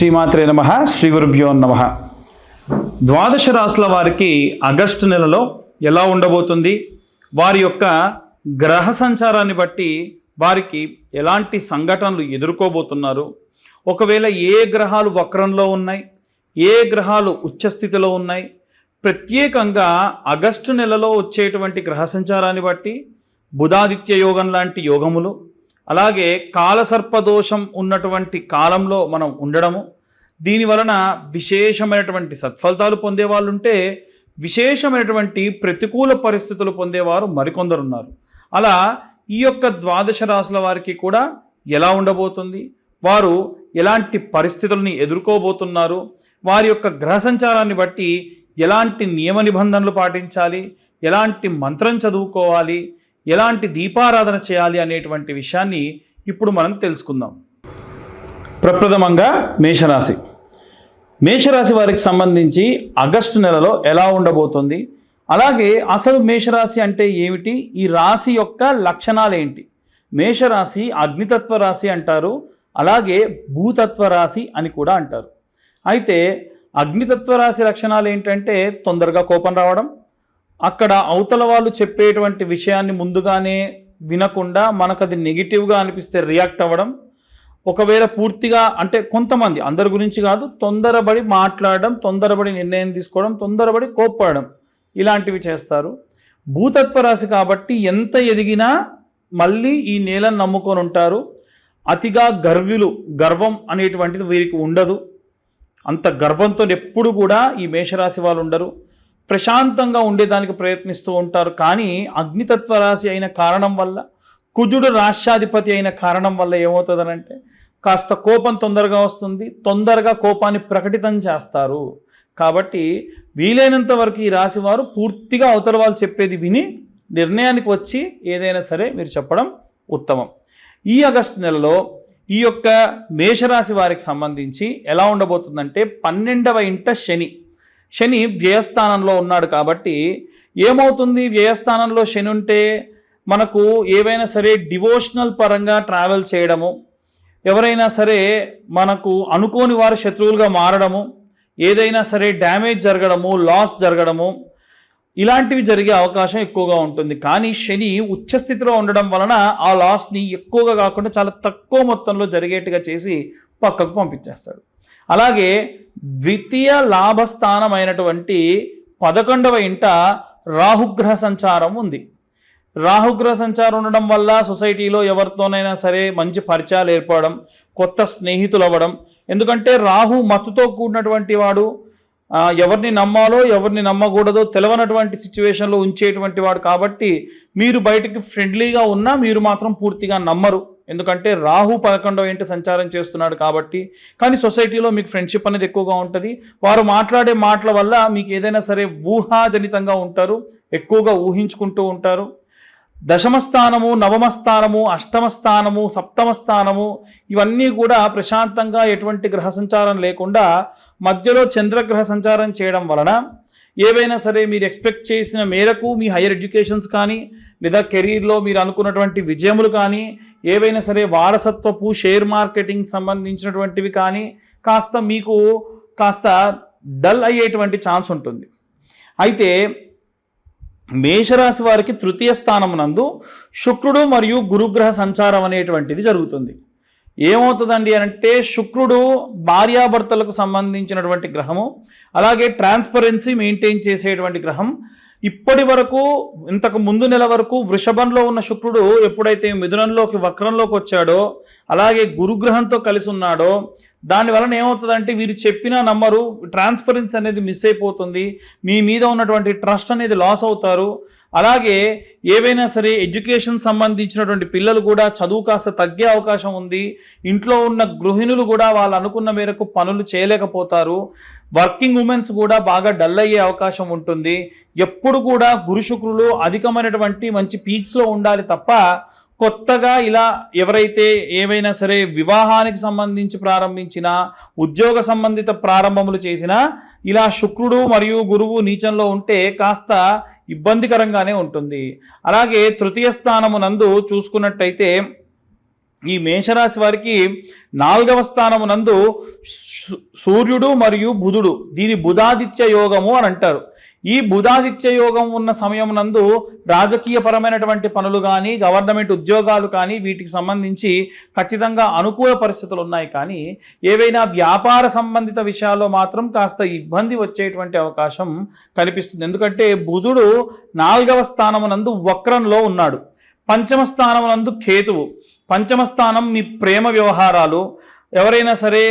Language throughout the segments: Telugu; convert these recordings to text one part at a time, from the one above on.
శ్రీమాత్రే నమః. శ్రీ గురుభ్యో నమః. ద్వాదశ రాశుల వారికి ఆగస్టు నెలలో ఎలా ఉండబోతుంది, వారి యొక్క గ్రహ సంచారాన్ని బట్టి వారికి ఎలాంటి సంఘటనలు ఎదుర్కోబోతున్నారు, ఒకవేళ ఏ గ్రహాలు వక్రంలో ఉన్నాయి, ఏ గ్రహాలు ఉచ్చస్థితిలో ఉన్నాయి, ప్రత్యేకంగా ఆగస్టు నెలలో వచ్చేటువంటి గ్రహ సంచారాన్ని బట్టి బుధాదిత్య యోగం లాంటి యోగములు, అలాగే కాలసర్పదోషం ఉన్నటువంటి కాలంలో మనం ఉండడము, దీని వలన విశేషమైనటువంటి సత్ఫలితాలు పొందేవాళ్ళు ఉంటే విశేషమైనటువంటి ప్రతికూల పరిస్థితులు పొందేవారు మరికొందరు ఉన్నారు. అలా ఈ యొక్క ద్వాదశ రాశుల వారికి కూడా ఎలా ఉండబోతుంది, వారు ఎలాంటి పరిస్థితులని ఎదుర్కోబోతున్నారు, వారి యొక్క గ్రహ సంచారాన్ని బట్టి ఎలాంటి నియమ నిబంధనలు పాటించాలి, ఎలాంటి మంత్రం చదువుకోవాలి, ఎలాంటి దీపారాధన చేయాలి అనేటువంటి విషయాన్ని ఇప్పుడు మనం తెలుసుకుందాం. ప్రప్రథమంగా మేషరాశి. మేషరాశి వారికి సంబంధించి ఆగస్టు నెలలో ఎలా ఉండబోతుంది, అలాగే అసలు మేషరాశి అంటే ఏమిటి, ఈ రాశి యొక్క లక్షణాలు ఏంటి. మేషరాశి అగ్నితత్వ రాశి అంటారు, అలాగే భూతత్వ రాశి అని కూడా అంటారు. అయితే అగ్నితత్వ రాశి లక్షణాలు ఏంటంటే తొందరగా కోపం రావడం, అక్కడ అవతల వాళ్ళు చెప్పేటువంటి విషయాన్ని ముందుగానే వినకుండా మనకు అది నెగిటివ్గా అనిపిస్తే రియాక్ట్ అవ్వడం, ఒకవేళ పూర్తిగా అంటే కొంతమంది, అందరి గురించి కాదు, తొందరపడి మాట్లాడడం, తొందరపడి నిర్ణయం తీసుకోవడం, తొందరపడి కోప్పడడం, ఇలాంటివి చేస్తారు. భూతత్వ రాశి కాబట్టి ఎంత ఎదిగినా మళ్ళీ ఈ నేలను నమ్ముకొని ఉంటారు. అతిగా గర్వం అనేటువంటిది వీరికి ఉండదు. అంత గర్వంతో ఎప్పుడు కూడా ఈ మేషరాశి వాళ్ళు ఉండరు. ప్రశాంతంగా ఉండేదానికి ప్రయత్నిస్తూ ఉంటారు. కానీ అగ్నితత్వ రాశి అయిన కారణం వల్ల, కుజుడు రాష్ట్రాధిపతి అయిన కారణం వల్ల ఏమవుతుందనంటే కాస్త కోపం తొందరగా వస్తుంది, తొందరగా కోపాన్ని ప్రకటితం చేస్తారు. కాబట్టి వీలైనంత వరకు ఈ రాశి వారు పూర్తిగా అవతల వాళ్ళు చెప్పేది విని నిర్ణయానికి వచ్చి ఏదైనా సరే మీరు చెప్పడం ఉత్తమం. ఈ ఆగస్టు నెలలో ఈ యొక్క మేషరాశి వారికి సంబంధించి ఎలా ఉండబోతుందంటే 12వ ఇంట శని వ్యయస్థానంలో ఉన్నాడు. కాబట్టి ఏమవుతుంది, వ్యయస్థానంలో శని ఉంటే మనకు ఏవైనా సరే డివోషనల్ పరంగా ట్రావెల్ చేయడము, ఎవరైనా సరే మనకు అనుకోని వారు శత్రువులుగా మారడము, ఏదైనా సరే డ్యామేజ్ జరగడము, లాస్ జరగడము, ఇలాంటివి జరిగే అవకాశం ఎక్కువగా ఉంటుంది. కానీ శని ఉచ్చస్థితిలో ఉండడం వలన ఆ లాస్ని ఎక్కువగా కాకుండా చాలా తక్కువ మొత్తంలో జరిగేట్టుగా చేసి పక్కకు పంపించేస్తాడు. అలాగే ద్వితీయ లాభస్థానమైనటువంటి 11వ ఇంట రాహుగ్రహ సంచారం ఉంది. రాహుగ్రహ సంచారం ఉండడం వల్ల సొసైటీలో ఎవరితోనైనా సరే మంచి పరిచయాలు ఏర్పడడం, కొత్త స్నేహితులు అవ్వడం. ఎందుకంటే రాహు మత్తుతో కూడినటువంటి వాడు, ఎవరిని నమ్మాలో ఎవరిని నమ్మకూడదో తెలవనటువంటి సిచ్యువేషన్లో ఉంచేటువంటి వాడు. కాబట్టి మీరు బయటికి ఫ్రెండ్లీగా ఉన్నా మీరు మాత్రం పూర్తిగా నమ్మరు, ఎందుకంటే రాహు 11వ ఇంటి సంచారం చేస్తున్నాడు కాబట్టి. కానీ సొసైటీలో మీకు ఫ్రెండ్షిప్ అనేది ఎక్కువగా ఉంటుంది. వారు మాట్లాడే మాటల వల్ల మీకు ఏదైనా సరే ఊహాజనితంగా ఉంటారు, ఎక్కువగా ఊహించుకుంటూ ఉంటారు. దశమ స్థానము, నవమ స్థానము, అష్టమ స్థానము, సప్తమ స్థానము, ఇవన్నీ కూడా ప్రశాంతంగా ఎటువంటి గ్రహ సంచారం లేకుండా మధ్యలో చంద్రగ్రహ సంచారం చేయడం వలన ఏవైనా సరే మీరు ఎక్స్పెక్ట్ చేసిన మేరకు మీ హైయర్ ఎడ్యుకేషన్స్ కానీ, లేదా కెరీర్లో మీరు అనుకున్నటువంటి విజయములు కానీ, ఏవైనా సరే వారసత్వపు షేర్ మార్కెటింగ్ సంబంధించినటువంటివి కానీ మీకు కాస్త డల్ అయ్యేటువంటి ఛాన్స్ ఉంటుంది. అయితే మేషరాశి వారికి తృతీయ స్థానం నందు శుక్రుడు మరియు గురుగ్రహ సంచారం అనేటువంటిది జరుగుతుంది. ఏమవుతుందండి అంటే శుక్రుడు భార్యాభర్తలకు సంబంధించినటువంటి గ్రహము, అలాగే ట్రాన్స్పరెన్సీ మెయింటైన్ చేసేటువంటి గ్రహం. ఇప్పటి వరకు ఇంతకు ముందు నెల వరకు వృషభంలో ఉన్న శుక్రుడు ఎప్పుడైతే మిథునంలోకి వక్రంలోకి వచ్చాడో, అలాగే గురుగ్రహంతో కలిసి ఉన్నాడో, దానివలన ఏమవుతుందంటే వీరు చెప్పినా నమ్మరు, ట్రాన్స్పరెన్సీ అనేది మిస్ అయిపోతుంది, మీ మీద ఉన్నటువంటి ట్రస్ట్ అనేది లాస్ అవుతారు. అలాగే ఏవైనా సరే ఎడ్యుకేషన్ సంబంధించినటువంటి పిల్లలు కూడా చదువు కాస్త తగ్గే అవకాశం ఉంది. ఇంట్లో ఉన్న గృహిణులు కూడా వాళ్ళు అనుకున్న మేరకు పనులు చేయలేకపోతారు. వర్కింగ్ ఉమెన్స్ కూడా బాగా డల్ అయ్యే అవకాశం ఉంటుంది. ఎప్పుడు కూడా గురు శుక్రులు అధికమైనటువంటి మంచి పీక్స్లో ఉండాలి తప్ప కొత్తగా ఇలా ఎవరైతే ఏవైనా సరే వివాహానికి సంబంధించి ప్రారంభించినా, ఉద్యోగ సంబంధిత ప్రారంభములు చేసినా ఇలా శుక్రుడు మరియు గురువు నీచంలో ఉంటే కాస్త ఇబ్బందికరంగానే ఉంటుంది. అలాగే తృతీయ స్థానము నందు చూసుకున్నట్టయితే ఈ మేషరాశి వారికి 4వ స్థానమునందు సూర్యుడు మరియు బుధుడు, దీని బుధాదిత్య యోగము అని అంటారు. ఈ బుధాదిత్య యోగం ఉన్న సమయం నందు రాజకీయపరమైనటువంటి పనులు కానీ, గవర్నమెంట్ ఉద్యోగాలు కానీ, వీటికి సంబంధించి ఖచ్చితంగా అనుకూల పరిస్థితులు ఉన్నాయి. కానీ ఏవైనా వ్యాపార సంబంధిత విషయాల్లో మాత్రం కాస్త ఇబ్బంది వచ్చేటువంటి అవకాశం కనిపిస్తుంది. ఎందుకంటే బుధుడు 4వ స్థానమునందు వక్రంలో ఉన్నాడు. 5వ స్థానమునందు కేతువు. 5వ స్థానం మీ ప్రేమ వ్యవహారాలు. ఎవరైనా సరే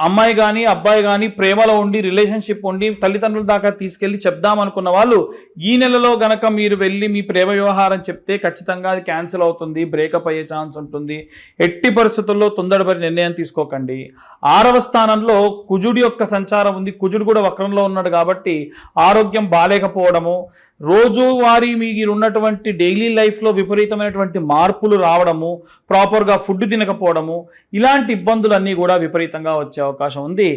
అమ్మాయి కానీ అబ్బాయి కానీ ప్రేమలో ఉండి, రిలేషన్షిప్ ఉండి తల్లిదండ్రుల దాకా తీసుకెళ్ళి చెప్దామనుకున్న వాళ్ళు ఈ నెలలో గనక మీరు వెళ్ళి మీ ప్రేమ వ్యవహారం చెప్తే ఖచ్చితంగా అది క్యాన్సిల్ అవుతుంది, బ్రేకప్ అయ్యే ఛాన్స్ ఉంటుంది. ఎట్టి పరిస్థితుల్లో తొందరపడి నిర్ణయం తీసుకోకండి. 6వ స్థానంలో కుజుడి యొక్క సంచారం ఉంది. కుజుడు కూడా వక్రంలో ఉన్నాడు కాబట్టి ఆరోగ్యం బాలేకపోవడము, రోజువారీ మీరు ఉన్నటువంటి డైలీ లైఫ్లో విపరీతమైనటువంటి మార్పులు రావడము, ప్రాపర్గా ఫుడ్ తినకపోవడము, ఇలాంటి ఇబ్బందులన్నీ కూడా విపరీతంగా వచ్చే అవకాశం ఉంది.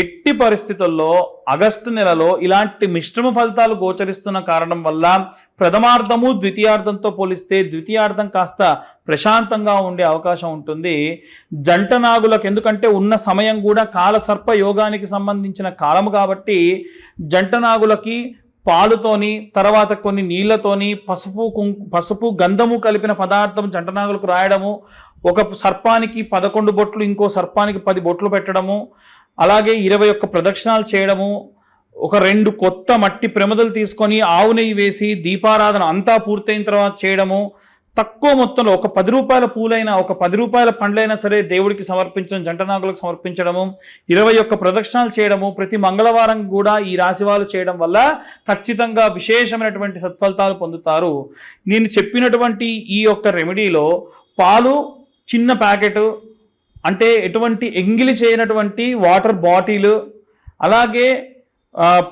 ఎట్టి పరిస్థితుల్లో ఆగస్టు నెలలో ఇలాంటి మిశ్రమ ఫలితాలు గోచరిస్తున్న కారణం వల్ల ప్రథమార్థము ద్వితీయార్థంతో పోలిస్తే ద్వితీయార్థం కాస్త ప్రశాంతంగా ఉండే అవకాశం ఉంటుంది. జంట నాగులకు ఎందుకంటే ఉన్న సమయం కూడా కాలసర్ప యోగానికి సంబంధించిన కాలము కాబట్టి జంట నాగులకి పాలుతోని, తర్వాత కొన్ని నీళ్లతోని, పసుపు గంధము కలిపిన పదార్థం జంటనాగులకు రాయడము, ఒక సర్పానికి 11 బొట్లు, ఇంకో సర్పానికి 10 బొట్లు పెట్టడము, అలాగే 21 ప్రదక్షిణాలు చేయడము, ఒక 2 కొత్త మట్టి ప్రమిదలు తీసుకొని ఆవు నెయ్యి వేసి దీపారాధన అంతా పూర్తయిన తర్వాత చేయడము, తక్కువ మొత్తంలో ఒక 10 రూపాయల పూలైనా, ఒక 10 రూపాయల పండ్లైనా సరే దేవుడికి సమర్పించడం, జంటనాగులకు సమర్పించడము, 21 ప్రదక్షిణాలు చేయడము ప్రతి మంగళవారం కూడా ఈ రాశి వాళ్ళు చేయడం వల్ల ఖచ్చితంగా విశేషమైనటువంటి సత్ఫలితాలు పొందుతారు. నేను చెప్పినటువంటి ఈ యొక్క రెమెడీలో పాలు చిన్న ప్యాకెట్, అంటే ఎటువంటి ఎంగిలి చేయనటువంటి వాటర్ బాటిల్, అలాగే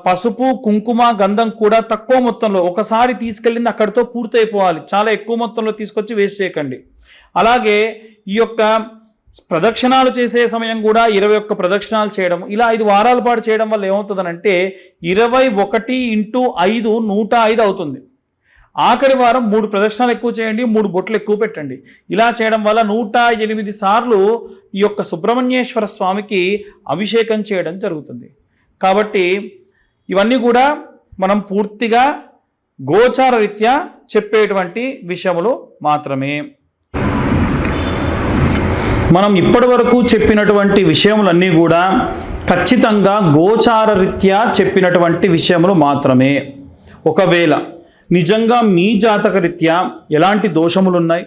పసుపు కుంకుమ గంధం కూడా తక్కువ మొత్తంలో ఒకసారి తీసుకెళ్ళింది అక్కడితో పూర్తయిపోవాలి. చాలా ఎక్కువ మొత్తంలో తీసుకొచ్చి వేస్ట్ చేయకండి. అలాగే ఈ యొక్క ప్రదక్షిణాలు చేసే సమయం కూడా 21 ప్రదక్షిణాలు చేయడం, ఇలా 5 వారాల పాటు చేయడం వల్ల ఏమవుతుందనంటే 21 × 5 105 అవుతుంది. ఆఖరి వారం 3 ప్రదక్షిణాలు ఎక్కువ చేయండి, 3 బొట్లు ఎక్కువ పెట్టండి. ఇలా చేయడం వల్ల 108 సార్లు ఈ యొక్క సుబ్రహ్మణ్యేశ్వర స్వామికి అభిషేకం చేయడం జరుగుతుంది. కాబట్టి ఇవన్నీ కూడా మనం పూర్తిగా గోచార రీత్యా చెప్పేటువంటి విషయములు మాత్రమే. మనం ఇప్పటి వరకు చెప్పినటువంటి విషయములన్నీ కూడా ఖచ్చితంగా గోచార రీత్యా చెప్పినటువంటి విషయములు మాత్రమే. ఒకవేళ నిజంగా మీ జాతక రీత్యా ఎలాంటి దోషములు ఉన్నాయి,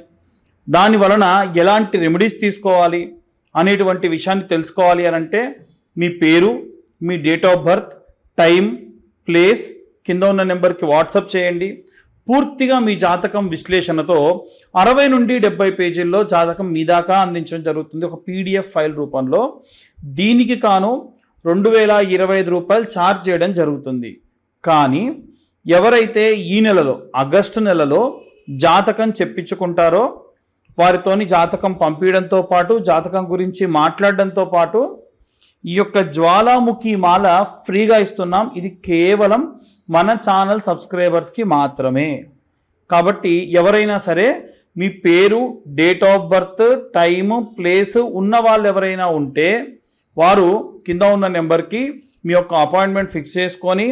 దాని వలన ఎలాంటి రెమెడీస్ తీసుకోవాలి అనేటువంటి విషయాన్ని తెలుసుకోవాలి అనంటే మీ పేరు, మీ date of birth, time, place కింద ఉన్న నెంబర్కి వాట్సాప్ చేయండి. పూర్తిగా మీ జాతకం విశ్లేషణతో 60 నుండి 70 పేజీల్లో జాతకం మీ దాకా అందించడం జరుగుతుంది ఒక PDF ఫైల్ రూపంలో. దీనికి కాను 2025 రూపాయలు ఛార్జ్ చేయడం జరుగుతుంది. కానీ ఎవరైతే ఈ నెలలో ఆగస్టు నెలలో జాతకం చెప్పించుకుంటారో వారితోని జాతకం పంపించడంతో పాటు, జాతకం గురించి మాట్లాడడంతో పాటు ఈ యొక్క జ్వాలాముఖి మాల ఫ్రీగా ఇస్తున్నాం. ఇది కేవలం మన ఛానల్ సబ్స్క్రైబర్స్కి మాత్రమే. కాబట్టి ఎవరైనా సరే మీ పేరు, date of birth, time, place ఉన్న వాళ్ళు ఎవరైనా ఉంటే వారు కింద ఉన్న నెంబర్కి మీ యొక్క అపాయింట్మెంట్ ఫిక్స్ చేసుకొని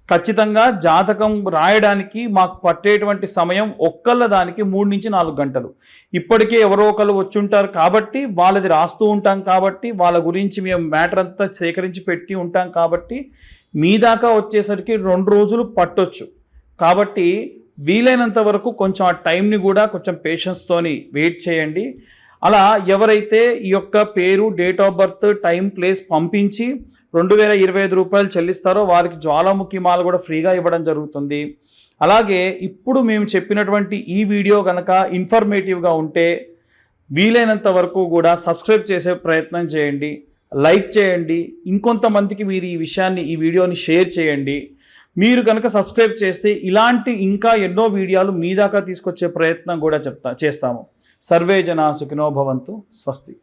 ఖచ్చితంగా జాతకం రాయడానికి మాకు పట్టేటువంటి సమయం ఒక్కళ్ళ దానికి 3 నుంచి 4 గంటలు. ఇప్పటికే ఎవరో ఒకరు వచ్చి ఉంటారు కాబట్టి వాళ్ళది రాస్తూ ఉంటాం, కాబట్టి వాళ్ళ గురించి మేము మ్యాటర్ అంతా సేకరించి పెట్టి ఉంటాం, కాబట్టి మీ దాకా వచ్చేసరికి 2 రోజులు పట్టొచ్చు. కాబట్టి వీలైనంత వరకు కొంచెం ఆ టైంని కూడా కొంచెం పేషెన్స్తోని వెయిట్ చేయండి. అలా ఎవరైతే ఈ యొక్క పేరు, date of birth, time, place పంపించి 2025 రూపాయలు చెల్లిస్తారో వారికి జ్వాలాముఖి మాల కూడా ఫ్రీగా ఇవ్వడం జరుగుతుంది. అలాగే ఇప్పుడు మేము చెప్పినటువంటి ఈ వీడియో కనుక ఇన్ఫర్మేటివ్గా ఉంటే వీలైనంత వరకు కూడా సబ్స్క్రైబ్ చేసే ప్రయత్నం చేయండి, లైక్ చేయండి, ఇంకొంతమందికి మీరు ఈ వీడియోని షేర్ చేయండి. మీరు కనుక సబ్స్క్రైబ్ చేస్తే ఇలాంటి ఇంకా ఎన్నో వీడియోలు మీ దాకా తీసుకొచ్చే ప్రయత్నం కూడా చేస్తాము. సర్వే జనా సుఖినో భవంతు. స్వస్తి.